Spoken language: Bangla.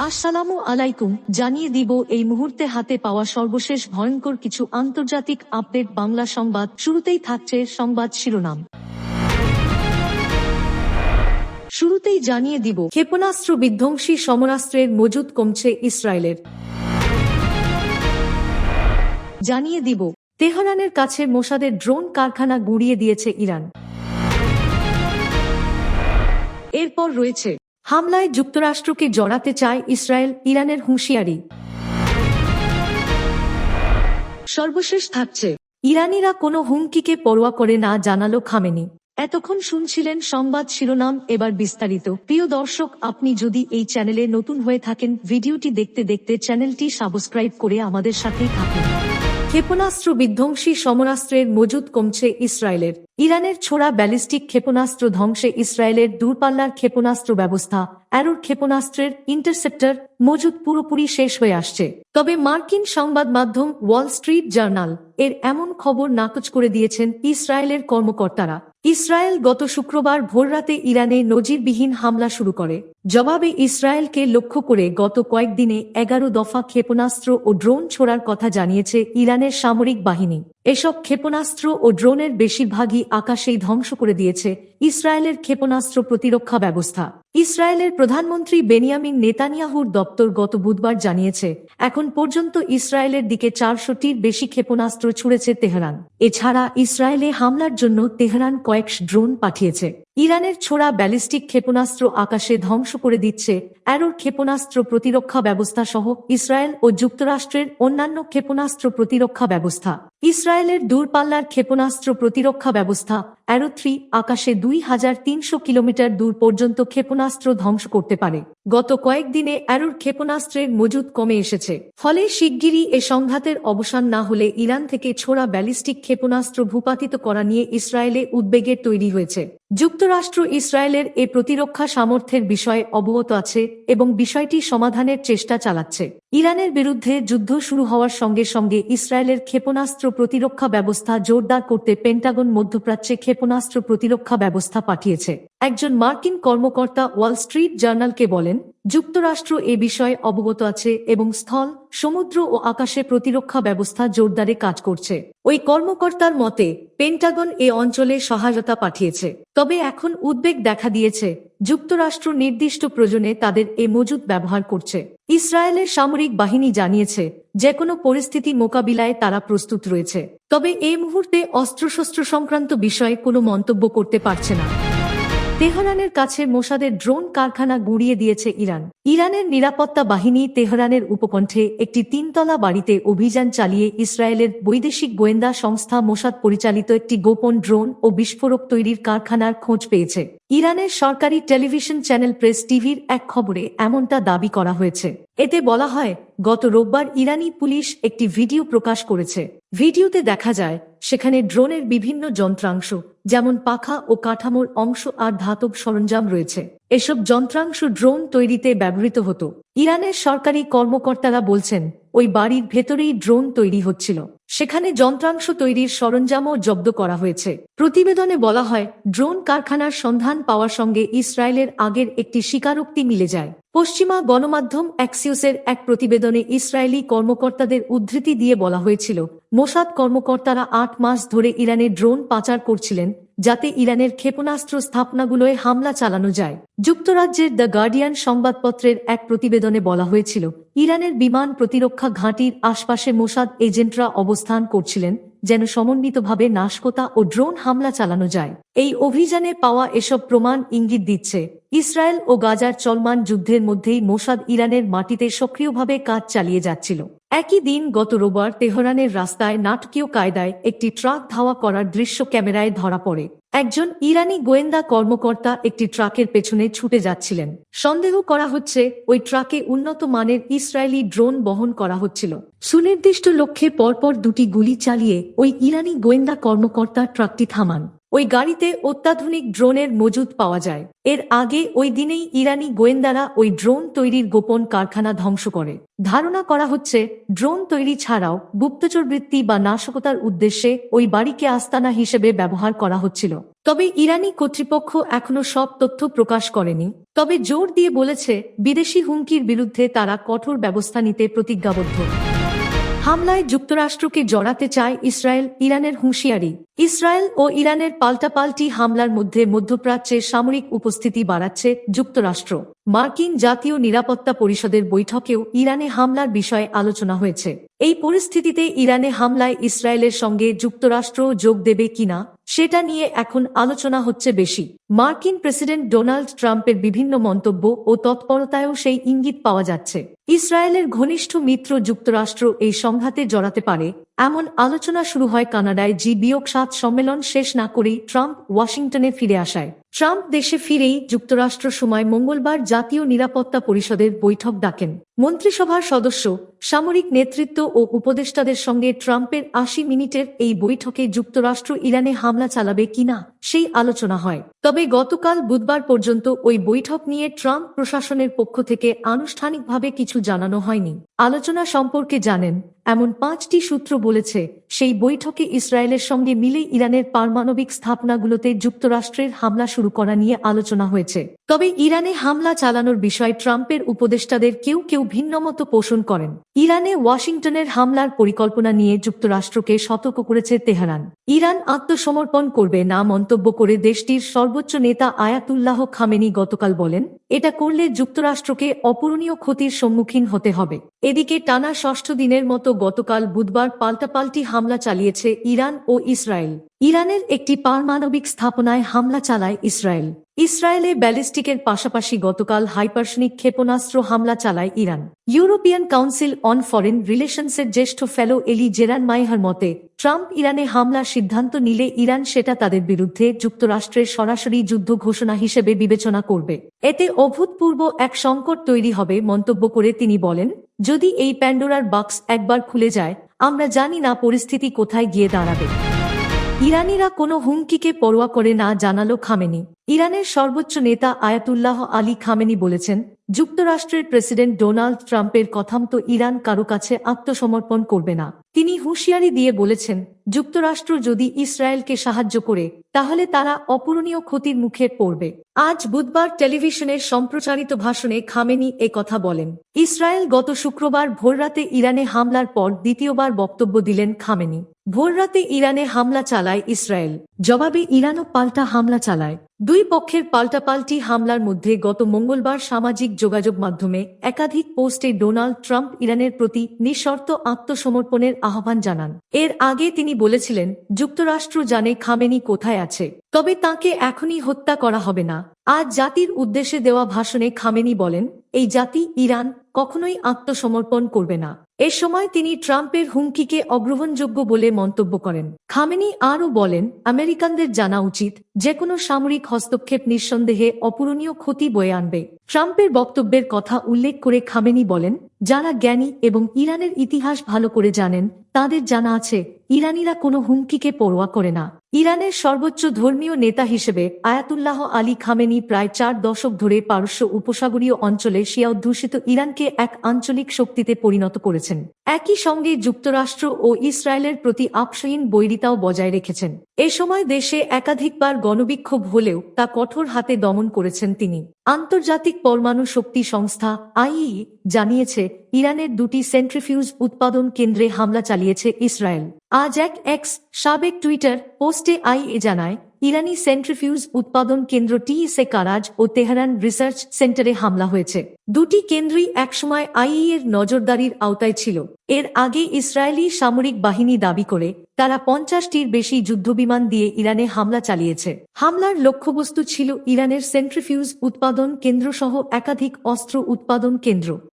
আসসালামু আলাইকুম। জানিয়ে দিব এই মুহূর্তে হাতে পাওয়া সর্বশেষ ভয়ঙ্কর কিছু আন্তর্জাতিক আপডেট। বাংলা সংবাদ শুরুতেই থাকছে সংবাদ শিরোনাম। শুরুতেই জানিয়ে দিব ক্ষেপণাস্ত্র বিধ্বংসী সমরাস্ত্রের মজুদ কমছে ইসরায়েলের। জানিয়ে দিব তেহরানের কাছে মোসাদের ড্রোন কারখানা গুঁড়িয়ে দিয়েছে ইরান। এরপর রয়েছে হামলায় যুক্তরাষ্ট্রকে জড়াতে চায় ইসরায়েল, ইরানের হুঁশিয়ারি। সর্বশেষ থাকছে ইরানিরা কোনো হুমকিকে পরোয়া করে না, জানালো খামেনি। এতক্ষণ শুনছিলেন সংবাদ শিরোনাম, এবার বিস্তারিত। প্রিয় দর্শক, আপনি যদি এই চ্যানেলে নতুন হয়ে থাকেন, ভিডিওটি দেখতে দেখতে চ্যানেলটি সাবস্ক্রাইব করে আমাদের সাথেই থাকুন। ক্ষেপণাস্ত্র বিধ্বংসী সমরাস্ত্রের মজুদ কমছে ইসরায়েলের। ইরানের ছোড়া ব্যালিস্টিক ক্ষেপণাস্ত্র ধ্বংসে ইসরায়েলের দূরপাল্লার ক্ষেপণাস্ত্র ব্যবস্থা অ্যারোর ক্ষেপণাস্ত্রের ইন্টারসেপ্টর মজুদ পুরোপুরি শেষ হয়ে আসছে। তবে মার্কিন সংবাদ মাধ্যম ওয়াল স্ট্রিট জার্নাল এর এমন খবর নাকচ করে দিয়েছেন ইসরায়েলের কর্মকর্তারা। ইসরায়েল গত শুক্রবার ভোররাতে ইরানে নজিরবিহীন হামলা শুরু করে। জবাবে ইসরায়েলকে লক্ষ্য করে গত কয়েকদিনে 11 দফা ক্ষেপণাস্ত্র ও ড্রোন ছোড়ার কথা জানিয়েছে ইরানের সামরিক বাহিনী। এসব ক্ষেপণাস্ত্র ও ড্রোনের বেশিরভাগই আকাশেই ধ্বংস করে দিয়েছে ইসরায়েলের ক্ষেপণাস্ত্র প্রতিরক্ষা ব্যবস্থা। ইসরায়েলের প্রধানমন্ত্রী বেনিয়ামিন নেতানিয়াহুর দপ্তর গত বুধবার জানিয়েছে, এখন পর্যন্ত ইসরায়েলের দিকে 400টির বেশি ক্ষেপণাস্ত্র ছুড়েছে তেহরান। এছাড়া ইসরায়েলে হামলার জন্য তেহরান কয়েকশ ড্রোন পাঠিয়েছে। ইরানের ছোড়া ব্যালিস্টিক ক্ষেপণাস্ত্র আকাশে ধ্বংস করে দিচ্ছে অ্যারোর ক্ষেপণাস্ত্র প্রতিরক্ষা ব্যবস্থা সহ ইসরায়েল ও যুক্তরাষ্ট্রের অন্যান্য ক্ষেপণাস্ত্র প্রতিরক্ষা ব্যবস্থা। ইসরায়েলের দূরপাল্লার ক্ষেপণাস্ত্র প্রতিরক্ষা ব্যবস্থা অ্যারো-3 আকাশে 2300 কিলোমিটার দূর পর্যন্ত ক্ষেপণাস্ত্র ধ্বংস করতে পারে। গত কয়েকদিনে অ্যারোর ক্ষেপণাস্ত্রের মজুদ কমে এসেছে। ফলে শিগগিরই এ সংঘাতের অবসান না হলে ইরান থেকে ছোড়া ব্যালিস্টিক ক্ষেপণাস্ত্র ভূপাতিত করা নিয়ে ইসরায়েলে উদ্বেগের তৈরি হয়েছে। যুক্তরাষ্ট্র ইসরায়েলের এ প্রতিরক্ষা সামর্থ্যের বিষয়ে অবগত আছে এবং বিষয়টি সমাধানের চেষ্টা চালাচ্ছে। ইরানের বিরুদ্ধে যুদ্ধ শুরু হওয়ার সঙ্গে সঙ্গে ইসরায়েলের ক্ষেপণাস্ত্র প্রতিরক্ষা ব্যবস্থা জোরদার করতে পেন্টাগন মধ্যপ্রাচ্যে ক্ষেপণাস্ত্র প্রতিরক্ষা ব্যবস্থা পাঠিয়েছে। একজন মার্কিন কর্মকর্তা ওয়াল স্ট্রিট জার্নালকে বলেন, যুক্তরাষ্ট্র এ বিষয়ে অবগত আছে এবং স্থল, সমুদ্র ও আকাশে প্রতিরক্ষা ব্যবস্থা জোরদারে কাজ করছে। ওই কর্মকর্তার মতে, পেন্টাগন এ অঞ্চলে সহায়তা পাঠিয়েছে। তবে এখন উদ্বেগ দেখা দিয়েছে, যুক্তরাষ্ট্র নির্দিষ্ট প্রয়োজনে তাদের এ মজুদ ব্যবহার করছে। ইসরায়েলের সামরিক বাহিনী জানিয়েছে, যেকোনো পরিস্থিতি মোকাবিলায় তারা প্রস্তুত রয়েছে। তবে এই মুহূর্তে অস্ত্রশস্ত্র সংক্রান্ত বিষয়ে কোনো মন্তব্য করতে পারছে না। তেহরানের কাছে মোসাদের ড্রোন কারখানা গুঁড়িয়ে দিয়েছে ইরান। ইরানের নিরাপত্তা বাহিনী তেহরানের উপকণ্ঠে একটি 3তলা বাড়িতে অভিযান চালিয়ে ইসরায়েলের বৈদেশিক গোয়েন্দা সংস্থা মোসাদ পরিচালিত একটি গোপন ড্রোন ও বিস্ফোরক তৈরির কারখানার খোঁজ পেয়েছে। ইরানের সরকারি টেলিভিশন চ্যানেল প্রেস টিভির এক খবরে এমনটা দাবি করা হয়েছে। এতে বলা হয়, গত রোববার ইরানি পুলিশ একটি ভিডিও প্রকাশ করেছে। ভিডিওতে দেখা যায়, সেখানে ড্রোনের বিভিন্ন যন্ত্রাংশ যেমন পাখা ও কাঠামোর অংশ আর ধাতব সরঞ্জাম রয়েছে। এসব যন্ত্রাংশ ড্রোন তৈরিতে ব্যবহৃত হতো। ইরানের সরকারি কর্মকর্তারা বলছেন, ওই বাড়ির ভেতরেই ড্রোন তৈরি হচ্ছিল। সেখানে যন্ত্রাংশ তৈরির সরঞ্জামও জব্দ করা হয়েছে। প্রতিবেদনে বলা হয়, ড্রোন কারখানার সন্ধান পাওয়ার সঙ্গে ইসরায়েলের আগের একটি স্বীকারোক্তি মিলে যায়। পশ্চিমা গণমাধ্যম অ্যাক্সিওসের এক প্রতিবেদনে ইসরায়েলি কর্মকর্তাদের উদ্ধৃতি দিয়ে বলা হয়েছিল, মোসাদ কর্মকর্তারা 8 মাস ধরে ইরানে ড্রোন পাচার করছিলেন, যাতে ইরানের ক্ষেপণাস্ত্র স্থাপনাগুলোয় হামলা চালানো যায়। যুক্তরাজ্যের দ্য গার্ডিয়ান সংবাদপত্রের এক প্রতিবেদনে বলা হয়েছিল, ইরানের বিমান প্রতিরক্ষা ঘাঁটির আশপাশে মোসাদ এজেন্টরা অবস্থান করছিলেন, যেন সমন্বিতভাবে নাশকতা ও ড্রোন হামলা চালানো যায়। এই অভিযানে পাওয়া এসব প্রমাণ ইঙ্গিত দিচ্ছে, ইসরায়েল ও গাজার চলমান যুদ্ধের মধ্যেই মোসাদ ইরানের মাটিতে সক্রিয়ভাবে কাজ চালিয়ে যাচ্ছিল। একই দিন গত রোববার তেহরানের রাস্তায় নাটকীয় কায়দায় একটি ট্রাক ধাওয়া করার দৃশ্য ক্যামেরায় ধরা পড়ে। একজন ইরানি গোয়েন্দা কর্মকর্তা একটি ট্রাকের পেছনে ছুটে যাচ্ছিলেন। সন্দেহ করা হচ্ছে, ওই ট্রাকে উন্নত মানের ইসরায়েলি ড্রোন বহন করা হচ্ছিল। সুনির্দিষ্ট লক্ষ্যে পরপর 2টি গুলি চালিয়ে ওই ইরানি গোয়েন্দা কর্মকর্তা ট্রাকটি থামান। ওই গাড়িতে অত্যাধুনিক ড্রোনের মজুদ পাওয়া যায়। এর আগে ওই দিনেই ইরানি গোয়েন্দারা ওই ড্রোন তৈরির গোপন কারখানা ধ্বংস করে। ধারণা করা হচ্ছে ড্রোন তৈরি ছাড়াও গুপ্তচরবৃত্তি বা নাশকতার উদ্দেশ্যে ওই বাড়িকে আস্তানা হিসেবে ব্যবহার করা হচ্ছিল। তবে ইরানি কর্তৃপক্ষ এখনো সব তথ্য প্রকাশ করেনি, তবে জোর দিয়ে বলেছে বিদেশি হুমকির বিরুদ্ধে তারা কঠোর ব্যবস্থা নিতে প্রতিজ্ঞাবদ্ধ। হামলায় যুক্তরাষ্ট্রকে জড়াতে চায় ইসরায়েল, ইরানের হুঁশিয়ারি। ইসরায়েল ও ইরানের পাল্টাপাল্টি হামলার মধ্যে মধ্যপ্রাচ্যের সামরিক উপস্থিতি বাড়াচ্ছে যুক্তরাষ্ট্র। মার্কিন জাতীয় নিরাপত্তা পরিষদের বৈঠকেও ইরানে হামলার বিষয়ে আলোচনা হয়েছে। এই পরিস্থিতিতে ইরানে হামলায় ইসরায়েলের সঙ্গে যুক্তরাষ্ট্র যোগ দেবে কিনা সেটা নিয়ে এখন আলোচনা হচ্ছে বেশি। মার্কিন প্রেসিডেন্ট ডোনাল্ড ট্রাম্পের বিভিন্ন মন্তব্য ও তৎপরতায়ও সেই ইঙ্গিত পাওয়া যাচ্ছে। ইসরায়েলের ঘনিষ্ঠ মিত্র যুক্তরাষ্ট্র এই সংঘাতে জড়াতে পারে এমন আলোচনা শুরু হয় কানাডায় G7 সম্মেলন শেষ না করেই ট্রাম্প ওয়াশিংটনে ফিরে আসায়। ট্রাম্প দেশে ফিরেই যুক্তরাষ্ট্র সময় মঙ্গলবার জাতীয় নিরাপত্তা পরিষদের বৈঠক ডাকেন। মন্ত্রিসভার সদস্য, সামরিক নেতৃত্ব ও উপদেষ্টাদের সঙ্গে ট্রাম্পের ৮০ মিনিটের এই বৈঠকে যুক্তরাষ্ট্র ইরানে হামলা চালাবে কিনা সেই আলোচনা হয়। তবে গতকাল বুধবার পর্যন্ত ওই বৈঠক নিয়ে ট্রাম্প প্রশাসনের পক্ষ থেকে আনুষ্ঠানিকভাবে কিছু জানানো হয়নি। আলোচনা সম্পর্কে জানেন এমন ৫টি সূত্র বলেছে, সেই বৈঠকে ইসরায়েলের সঙ্গে মিলে ইরানের পারমাণবিক স্থাপনাগুলোতে যুক্তরাষ্ট্রের হামলা শুরু করা নিয়ে আলোচনা হয়েছে। তবে ইরানে হামলা চালানোর বিষয়ে ট্রাম্পের উপদেষ্টাদের কেউ কেউ ভিন্নমত পোষণ করেন। ইরানে ওয়াশিংটনের হামলার পরিকল্পনা নিয়ে যুক্তরাষ্ট্রকে সতর্ক করেছে তেহরান। ইরান আত্মসমর্পণ করবে না মন্তব্য করে দেশটির সর্বোচ্চ নেতা আয়াতুল্লাহ খামেনি গতকাল বলেন, এটা করলে যুক্তরাষ্ট্রকে অপূরণীয় ক্ষতির সম্মুখীন হতে হবে। এদিকে টানা ষষ্ঠ দিনের মতো গতকাল বুধবার পাল্টাপাল্টি হামলা চালিয়েছে ইরান ও ইসরায়েল। ইরানের একটি পারমাণবিক স্থাপনায় হামলা চালায় ইসরায়েল। ইসরায়েলে ব্যালিস্টিকের পাশাপাশি গতকাল হাইপারসনিক ক্ষেপণাস্ত্র হামলা চালায় ইরান। ইউরোপিয়ান কাউন্সিল অন ফরেন রিলেশনসের জ্যেষ্ঠ ফেলো এলি জেরান মাইহার মতে, ট্রাম্প ইরানে হামলার সিদ্ধান্ত নিলে ইরান সেটা তাদের বিরুদ্ধে যুক্তরাষ্ট্রের সরাসরি যুদ্ধ ঘোষণা হিসেবে বিবেচনা করবে। এতে অভূতপূর্ব এক সংকট তৈরি হবে মন্তব্য করে তিনি বলেন, যদি এই প্যান্ডোরার বাক্স একবার খুলে যায়, আমরা জানি না পরিস্থিতি কোথায় গিয়ে দাঁড়াবে। ইরানিরা কোনো হুমকিকে পরোয়া করে না জানালো খামেনি। ইরানের সর্বোচ্চ নেতা আয়াতুল্লাহ আলী খামেনি বলেছেন, যুক্তরাষ্ট্রের প্রেসিডেন্ট ডোনাল্ড ট্রাম্পের কথামতো ইরান কারো কাছে আত্মসমর্পণ করবে না। তিনি হুঁশিয়ারি দিয়ে বলেছেন, যুক্তরাষ্ট্র যদি ইসরায়েলকে সাহায্য করে তাহলে তারা অপূরণীয় ক্ষতির মুখে পড়বে। আজ বুধবার টেলিভিশনের সম্প্রচারিত ভাষণে খামেনি এ কথা বলেন। ইসরায়েল গত শুক্রবার ভোররাতে ইরানে হামলার পর দ্বিতীয়বার বক্তব্য দিলেন খামেনি। ভোররাতে ইরানে হামলা চালায় ইসরায়েল, জবাবে ইরানও পাল্টা হামলা চালায়। দুই পক্ষের পাল্টাপাল্টি হামলার মধ্যে গত মঙ্গলবার সামাজিক যোগাযোগ মাধ্যমে একাধিক পোস্টে ডোনাল্ড ট্রাম্প ইরানের প্রতি নিঃশর্ত আত্মসমর্পণের আহ্বান জানান। এর আগে তিনি বলেছিলেন, যুক্তরাষ্ট্র জানে খামেনি কোথায় আছে, তবে তাকে এখনই হত্যা করা হবে না। আজ জাতির উদ্দেশ্যে দেওয়া ভাষণে খামেনি বলেন, এই জাতি ইরান কখনোই আত্মসমর্পণ করবে না। এ সময় তিনি ট্রাম্পের হুমকিকে অগ্রহণযোগ্য বলে মন্তব্য করেন। খামেনি আরও বলেন, আমেরিকানদের জানা উচিত, যে কোনো সামরিক হস্তক্ষেপ নিঃসন্দেহে অপূরণীয় ক্ষতি বয়ে আনবে। ট্রাম্পের বক্তব্যের কথা উল্লেখ করে খামেনি বলেন, যারা জ্ঞানী এবং ইরানের ইতিহাস ভালো করে জানেন তাদের জানা আছে, ইরানিরা কোনো হুমকিকে পরোয়া করে না। ইরানের সর্বোচ্চ ধর্মীয় নেতা হিসেবে আয়াতুল্লাহ আলী খামেনি প্রায় 4 দশক ধরে পারস্য উপসাগরীয় অঞ্চলে শিয়া অধ্যুষিত ইরানকে এক আঞ্চলিক শক্তিতে পরিণত করেছেন। একই সঙ্গে যুক্তরাষ্ট্র ও ইসরায়েলের প্রতি আপসহীন বৈরিতাও বজায় রেখেছেন। এ সময় দেশে একাধিকবার গণবিক্ষোভ হলেও তা কঠোর হাতে দমন করেছেন তিনি। আন্তর্জাতিক পরমাণু শক্তি সংস্থা আইইই জানিয়েছে, ইরানের 2টি সেন্ট্রিফিউজ উৎপাদন কেন্দ্রে হামলা চালিয়েছে ইসরায়েল। আজ এক এক্স সাবেক টুইটার পোস্টে আইইই জানায়, ইরানি সেন্ট্রিফিউজ উৎপাদন কেন্দ্র টিএসএ কারাজ ও তেহরান রিসার্চ সেন্টারে হামলা হয়েছে। 2টি কেন্দ্রই একসময় আইইই এর নজরদারির আওতায় ছিল। এর আগে ইসরায়েলি সামরিক বাহিনী দাবি করে তারা 50টির বেশি যুদ্ধবিমান দিয়ে ইরানে হামলা চালিয়েছে। হামলার লক্ষ্যবস্তু ছিল ইরানের সেন্ট্রিফিউজ উৎপাদন কেন্দ্রসহ একাধিক অস্ত্র উৎপাদন কেন্দ্র।